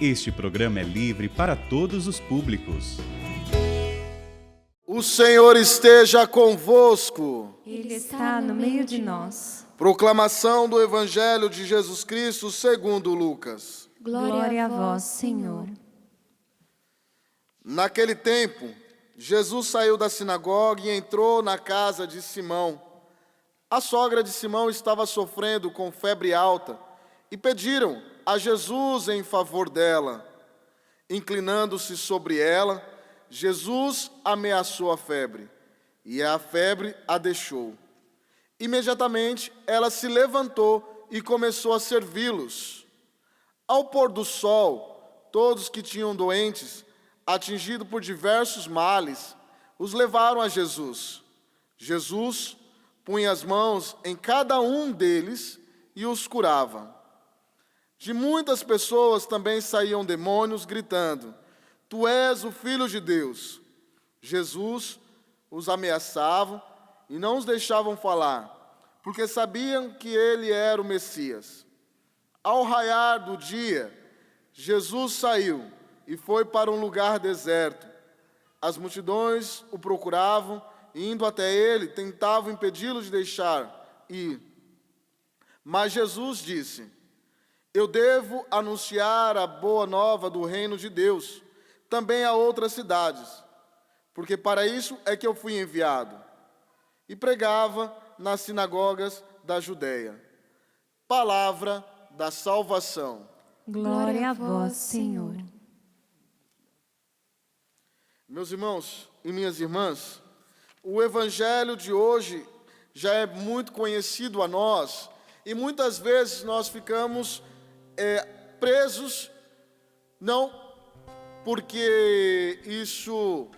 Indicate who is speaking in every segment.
Speaker 1: Este programa é livre para todos os públicos.
Speaker 2: O Senhor esteja convosco.
Speaker 3: Ele está no meio de nós.
Speaker 2: Proclamação do Evangelho de Jesus Cristo segundo Lucas.
Speaker 3: Glória a vós, Senhor.
Speaker 2: Naquele tempo, Jesus saiu da sinagoga e entrou na casa de Simão. A sogra de Simão estava sofrendo com febre alta e pediram a Jesus em favor dela. Inclinando-se sobre ela, Jesus ameaçou a febre, e a febre a deixou. Imediatamente ela se levantou e começou a servi-los. Ao pôr do sol, todos que tinham doentes, atingidos por diversos males, os levaram a Jesus. Jesus punha as mãos em cada um deles e os curava. De muitas pessoas também saíam demônios gritando: Tu és o Filho de Deus. Jesus os ameaçava e não os deixavam falar, porque sabiam que ele era o Messias. Ao raiar do dia, Jesus saiu e foi para um lugar deserto. As multidões o procuravam e, indo até ele, tentavam impedi-lo de deixar ir. Mas Jesus disse: Eu devo anunciar a boa nova do reino de Deus também a outras cidades, porque para isso é que eu fui enviado. E pregava nas sinagogas da Judeia. Palavra da salvação.
Speaker 3: Glória a vós, Senhor.
Speaker 2: Meus irmãos e minhas irmãs, o evangelho de hoje já é muito conhecido a nós, e muitas vezes nós ficamos presos, não porque isso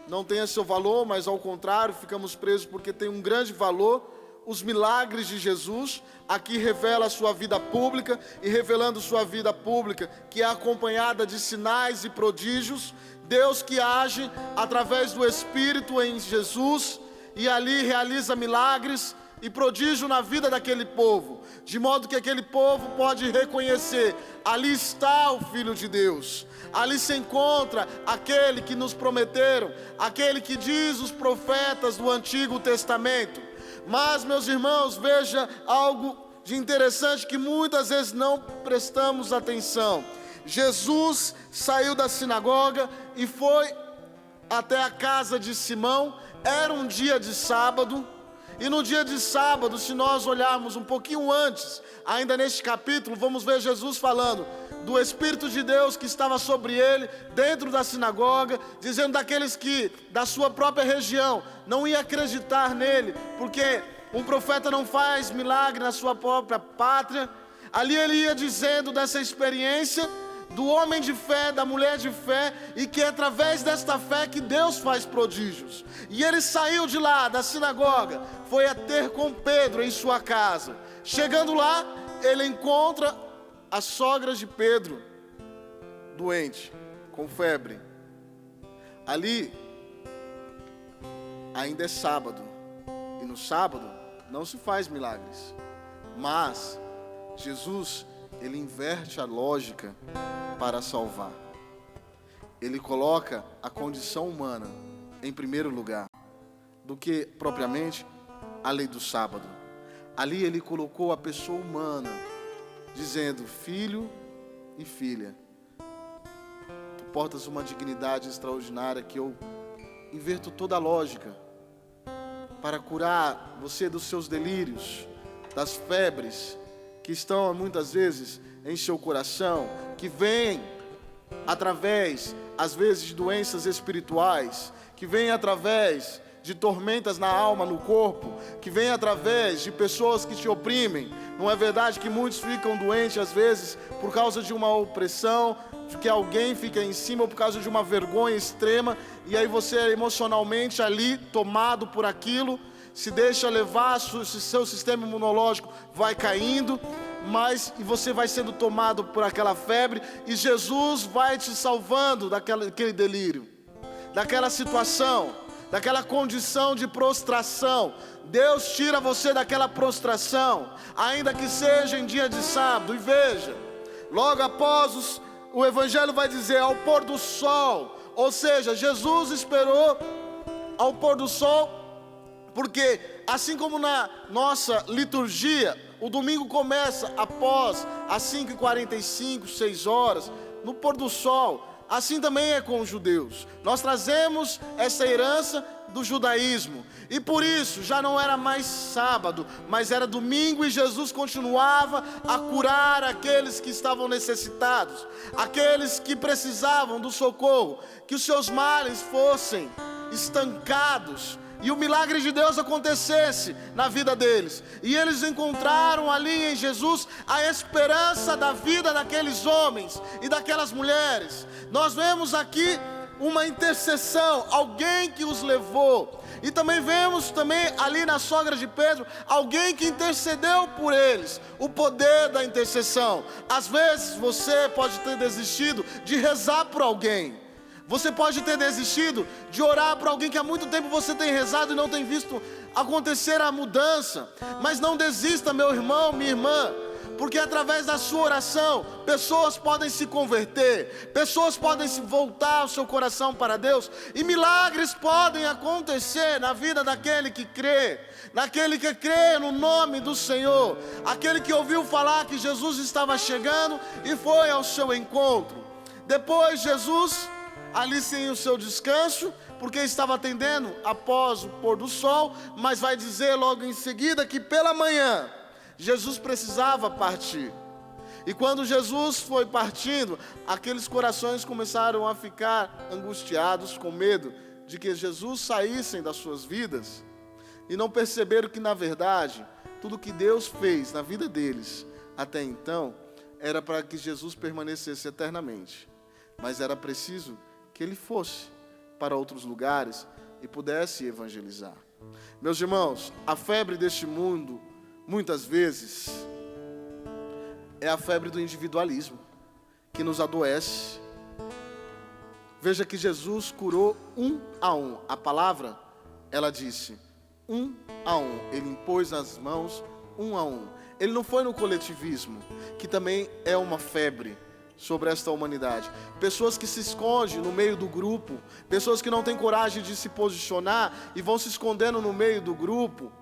Speaker 2: não tenha seu valor, mas ao contrário, ficamos presos porque tem um grande valor. Os milagres de Jesus, aqui revela a sua vida pública, e revelando sua vida pública, que é acompanhada de sinais e prodígios, Deus que age através do Espírito em Jesus, e ali realiza milagres e prodígio na vida daquele povo, de modo que aquele povo pode reconhecer: ali está o Filho de Deus, ali se encontra aquele que nos prometeram, aquele que diz os profetas do Antigo Testamento. Mas, meus irmãos, veja algo de interessante que muitas vezes não prestamos atenção. Jesus saiu da sinagoga e foi até a casa de Simão. Era um dia de sábado. E no dia de sábado, se nós olharmos um pouquinho antes, ainda neste capítulo, vamos ver Jesus falando do Espírito de Deus que estava sobre ele, dentro da sinagoga, dizendo daqueles que, da sua própria região, não ia acreditar nele, porque um profeta não faz milagre na sua própria pátria. Ali ele ia dizendo dessa experiência do homem de fé, da mulher de fé, e que é através desta fé que Deus faz prodígios. E ele saiu de lá, da sinagoga, foi a ter com Pedro em sua casa. Chegando lá, ele encontra a sogra de Pedro, doente, com febre. Ali, ainda é sábado, e no sábado não se faz milagres. Mas Jesus, ele inverte a lógica para salvar. Ele coloca a condição humana em primeiro lugar, do que propriamente a lei do sábado. Ali ele colocou a pessoa humana, dizendo: filho e filha, tu portas uma dignidade extraordinária, que eu inverto toda a lógica para curar você dos seus delírios, das febres que estão muitas vezes em seu coração, que vêm através, às vezes, de doenças espirituais, que vêm através de tormentas na alma, no corpo, que vêm através de pessoas que te oprimem. Não é verdade que muitos ficam doentes, às vezes, por causa de uma opressão, de que alguém fica em cima, ou por causa de uma vergonha extrema, e aí você é emocionalmente ali, tomado por aquilo, se deixa levar, seu sistema imunológico vai caindo, e você vai sendo tomado por aquela febre, e Jesus vai te salvando daquele delírio, daquela situação, daquela condição de prostração. Deus tira você daquela prostração, ainda que seja em dia de sábado. E veja, logo após o Evangelho vai dizer ao pôr do sol, ou seja, Jesus esperou ao pôr do sol, porque assim como na nossa liturgia, o domingo começa após as 5h45, 6 horas, no pôr do sol, assim também é com os judeus. Nós trazemos essa herança do judaísmo, e por isso já não era mais sábado, mas era domingo, e Jesus continuava a curar aqueles que estavam necessitados, aqueles que precisavam do socorro, que os seus males fossem estancados e o milagre de Deus acontecesse na vida deles. E eles encontraram ali em Jesus a esperança da vida daqueles homens e daquelas mulheres. Nós vemos aqui uma intercessão, alguém que os levou. E também vemos ali na sogra de Pedro, alguém que intercedeu por eles, o poder da intercessão. Às vezes você pode ter desistido de rezar por alguém, você pode ter desistido de orar por alguém que há muito tempo você tem rezado e não tem visto acontecer a mudança. Mas não desista, meu irmão, minha irmã, porque através da sua oração, pessoas podem se converter, pessoas podem se voltar o seu coração para Deus, e milagres podem acontecer na vida daquele que crê, naquele que crê no nome do Senhor, aquele que ouviu falar que Jesus estava chegando e foi ao seu encontro. Depois Jesus, ali sem o seu descanso, porque estava atendendo após o pôr do sol, mas vai dizer logo em seguida que pela manhã Jesus precisava partir. E quando Jesus foi partindo, aqueles corações começaram a ficar angustiados, com medo de que Jesus saísse das suas vidas, e não perceberam que na verdade tudo que Deus fez na vida deles até então era para que Jesus permanecesse eternamente, mas era preciso que ele fosse para outros lugares e pudesse evangelizar. Meus irmãos, a febre deste mundo muitas vezes é a febre do individualismo que nos adoece. Veja que Jesus curou um a um. A palavra, ela disse um a um. Ele impôs as mãos um a um. Ele não foi no coletivismo, que também é uma febre sobre esta humanidade. Pessoas que se escondem no meio do grupo, pessoas que não têm coragem de se posicionar e vão se escondendo no meio do grupo.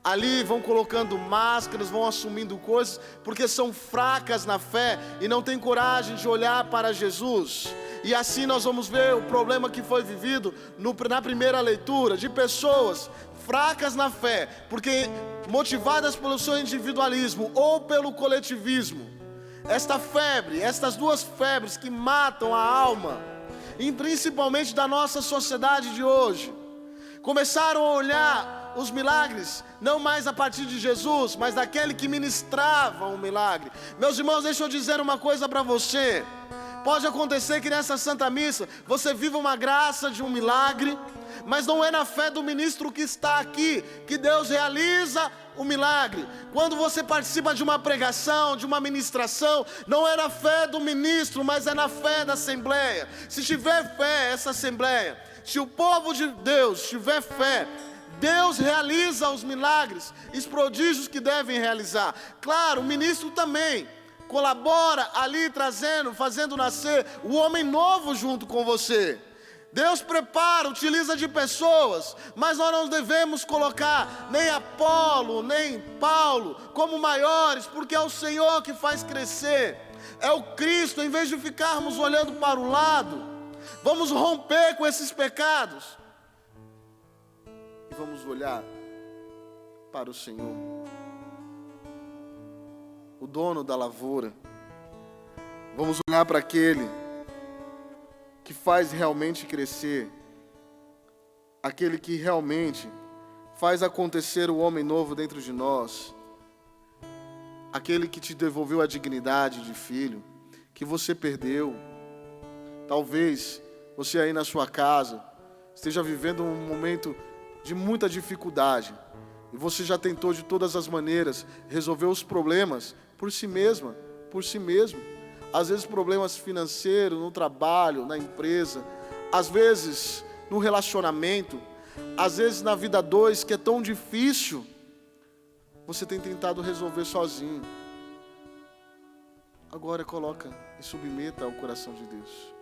Speaker 2: Ali vão colocando máscaras, vão assumindo coisas, porque são fracas na fé e não têm coragem de olhar para Jesus. E assim nós vamos ver o problema que foi vivido na primeira leitura, de pessoas fracas na fé, porque motivadas pelo seu individualismo ou pelo coletivismo. Esta febre, estas duas febres que matam a alma, e principalmente da nossa sociedade de hoje, começaram a olhar os milagres, não mais a partir de Jesus, mas daquele que ministrava o milagre. Meus irmãos, deixa eu dizer uma coisa para você. Pode acontecer que nessa Santa Missa você viva uma graça de um milagre, mas não é na fé do ministro que está aqui que Deus realiza o milagre. Quando você participa de uma pregação, de uma ministração, não é na fé do ministro, mas é na fé da assembleia. Se tiver fé, essa assembleia, se o povo de Deus tiver fé, Deus realiza os milagres e os prodígios que devem realizar. Claro, o ministro também colabora ali, fazendo nascer o homem novo junto com você. Deus prepara, utiliza de pessoas, mas nós não devemos colocar nem Apolo, nem Paulo como maiores, porque é o Senhor que faz crescer, é o Cristo. Em vez de ficarmos olhando para o lado, vamos romper com esses pecados e vamos olhar para o Senhor, o dono da lavoura. Vamos olhar para aquele que faz realmente crescer, aquele que realmente faz acontecer o homem novo dentro de nós, aquele que te devolveu a dignidade de filho, que você perdeu. Talvez você aí na sua casa esteja vivendo um momento de muita dificuldade, e você já tentou de todas as maneiras resolver os problemas por si mesma, por si mesmo. Às vezes problemas financeiros, no trabalho, na empresa, às vezes no relacionamento, às vezes na vida a dois, que é tão difícil, você tem tentado resolver sozinho. agora coloca e submeta ao coração de Deus.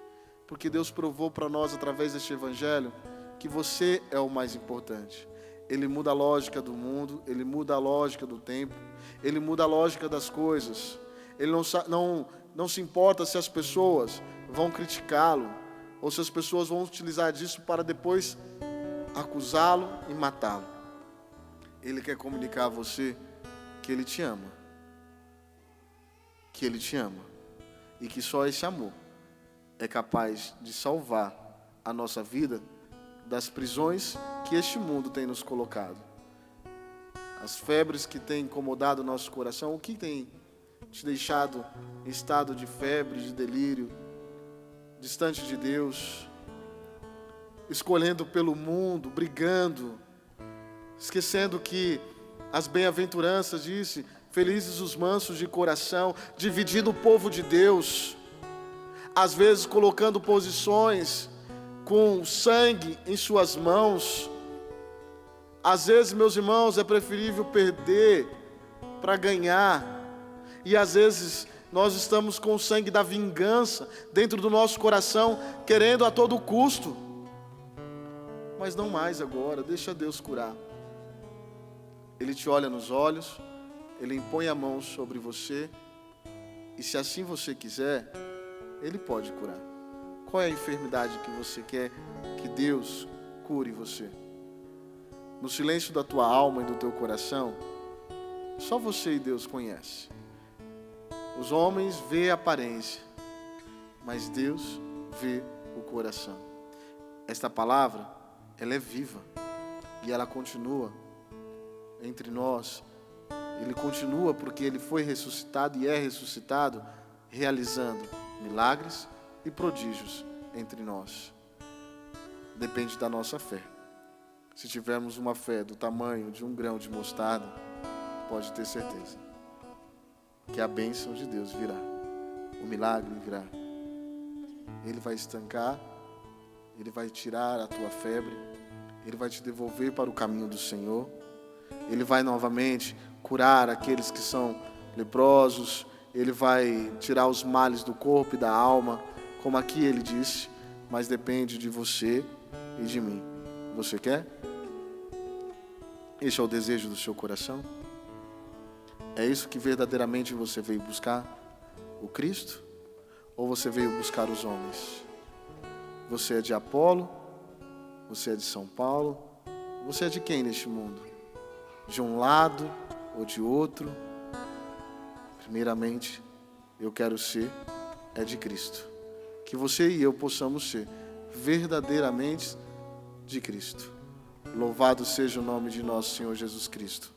Speaker 2: Porque Deus provou para nós, através deste evangelho, que você é o mais importante. Ele muda a lógica do mundo, Ele muda a lógica do tempo, Ele muda a lógica das coisas. Ele não se importa se as pessoas vão criticá-lo, ou se as pessoas vão utilizar disso para depois acusá-lo e matá-lo. Ele quer comunicar a você que Ele te ama. Que Ele te ama. E que só esse amor é capaz de salvar a nossa vida das prisões que este mundo tem nos colocado. As febres que têm incomodado o nosso coração, o que tem te deixado em estado de febre, de delírio, distante de Deus, escolhendo pelo mundo, brigando, esquecendo que as bem-aventuranças disse, felizes os mansos de coração, dividindo o povo de Deus, às vezes colocando posições com sangue em suas mãos. Às vezes, meus irmãos, é preferível perder para ganhar. E às vezes nós estamos com o sangue da vingança dentro do nosso coração, querendo a todo custo. Mas não mais agora, deixa Deus curar. Ele te olha nos olhos, Ele impõe a mão sobre você, e se assim você quiser, Ele pode curar. Qual é a enfermidade que você quer que Deus cure você? No silêncio da tua alma e do teu coração, só você e Deus conhecem. Os homens vê a aparência, mas Deus vê o coração. Esta palavra, ela é viva e ela continua entre nós. Ele continua porque Ele foi ressuscitado e é ressuscitado, realizando milagres e prodígios entre nós. Depende da nossa fé. Se tivermos uma fé do tamanho de um grão de mostarda, pode ter certeza que a bênção de Deus virá, o milagre virá. Ele vai estancar, Ele vai tirar a tua febre, Ele vai te devolver para o caminho do Senhor, Ele vai novamente curar aqueles que são leprosos, Ele vai tirar os males do corpo e da alma, como aqui Ele disse, mas depende de você e de mim. Você quer? Este é o desejo do seu coração? É isso que verdadeiramente você veio buscar? O Cristo? Ou você veio buscar os homens? Você é de Apolo? Você é de São Paulo? Você é de quem neste mundo? De um lado ou de outro? Primeiramente, eu quero ser de Cristo. Que você e eu possamos ser verdadeiramente de Cristo. Louvado seja o nome de nosso Senhor Jesus Cristo.